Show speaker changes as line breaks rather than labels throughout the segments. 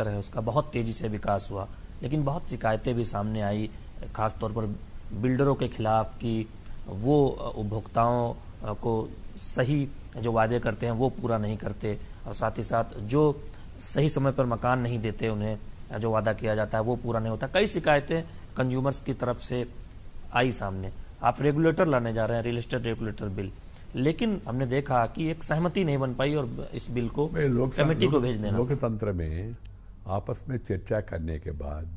Sector है उसका बहुत तेज़ी से विकास हुआ, लेकिन बहुत शिकायतें भी सामने आई, खासतौर पर बिल्डरों के खिलाफ कि वो उपभोक्ताओं को सही जो वादे करते हैं वो पूरा नहीं करते, और साथ ही साथ जो सही समय पर मकान नहीं देते, उन्हें जो वादा किया जाता है वो पूरा नहीं होता। कई शिकायतें कंज्यूमर्स की तरफ से आई सामने। आप रेगुलेटर लाने जा रहे हैं, रियल एस्टेट रेगुलेटर बिल, लेकिन हमने देखा कि एक सहमति नहीं बन पाई और इस बिल को कमेटी को भेज देना।
लोकतंत्र में आपस में चर्चा करने के बाद,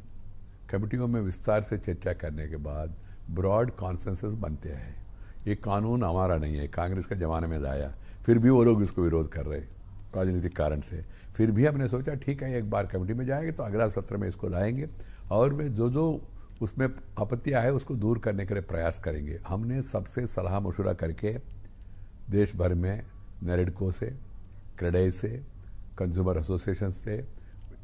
कमेटियों में विस्तार से चर्चा करने के बाद ब्रॉड कॉन्सेंसस बनते हैं। ये कानून हमारा नहीं है, कांग्रेस के ज़माने में लाया, फिर भी वो लोग इसको विरोध कर रहे राजनीतिक कारण से। फिर भी हमने सोचा ठीक है, एक बार कमेटी में जाएंगे तो अगला सत्र में इसको लाएंगे और वे जो उसमें आपत्तियाँ है उसको दूर करने के लिए प्रयास करेंगे। हमने सबसे सलाह मशुरा करके देश भर में नेरेडको से, क्रेडे से, कंज्यूमर एसोसिएशन से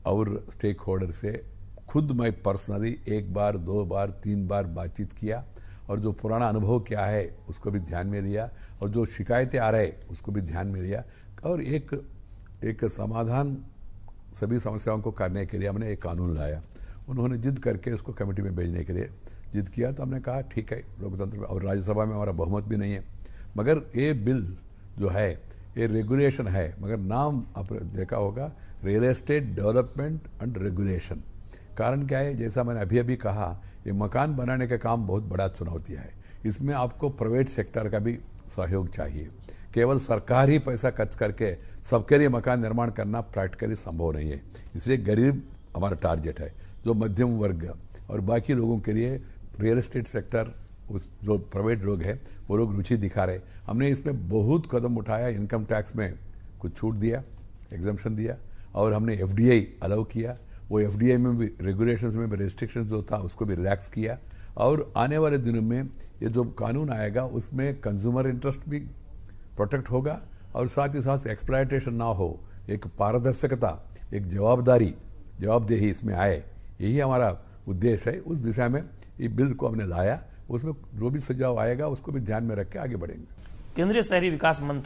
और स्टेक होल्डर से खुद मैं पर्सनली 1 बार 2 बार 3 बार बातचीत किया और जो पुराना अनुभव क्या है उसको भी ध्यान में लिया और जो शिकायतें आ रहे उसको भी ध्यान में लिया और एक समाधान सभी समस्याओं को करने के लिए हमने एक कानून लाया। उन्होंने जिद करके उसको कमेटी में भेजने के लिए जिद किया तो हमने कहा ठीक है, लोकतंत्र में और राज्यसभा में हमारा बहुमत भी नहीं है, मगर ये बिल जो है ये रेगुलेशन है, मगर नाम आप देखा होगा real estate development and regulation. कारण क्या है, जैसा मैंने अभी कहा, ये मकान बनाने का काम बहुत बड़ा चुनौती है। इसमें आपको प्राइवेट सेक्टर का भी सहयोग चाहिए। केवल सरकार ही पैसा खर्च करके सबके लिए मकान निर्माण करना प्रैक्टिकली संभव नहीं है। इसलिए गरीब हमारा टारगेट है, जो मध्यम वर्ग और बाकी लोगों के लिए रियल एस्टेट सेक्टर, उस जो प्राइवेट लोग हैं वो लोग रुचि दिखा रहे। हमने इसमें बहुत कदम उठाया, इनकम टैक्स में कुछ छूट दिया, एग्जम्पशन दिया, और हमने एफडीआई अलाउ किया। वो एफडीआई में भी रेगुलेशंस में भी रेस्ट्रिक्शंस जो था उसको भी रिलैक्स किया। और आने वाले दिनों में ये जो कानून आएगा उसमें कंज्यूमर इंटरेस्ट भी प्रोटेक्ट होगा और साथ ही साथ एक्सप्लॉयटेशन ना हो, एक पारदर्शिता, एक जवाबदेही इसमें आए, यही हमारा उद्देश्य है। उस दिशा में ये बिल को हमने लाया, उसमें जो भी सुझाव आएगा उसको भी ध्यान में रख के आगे बढ़ेंगे।
केंद्रीय शहरी विकास मंत्री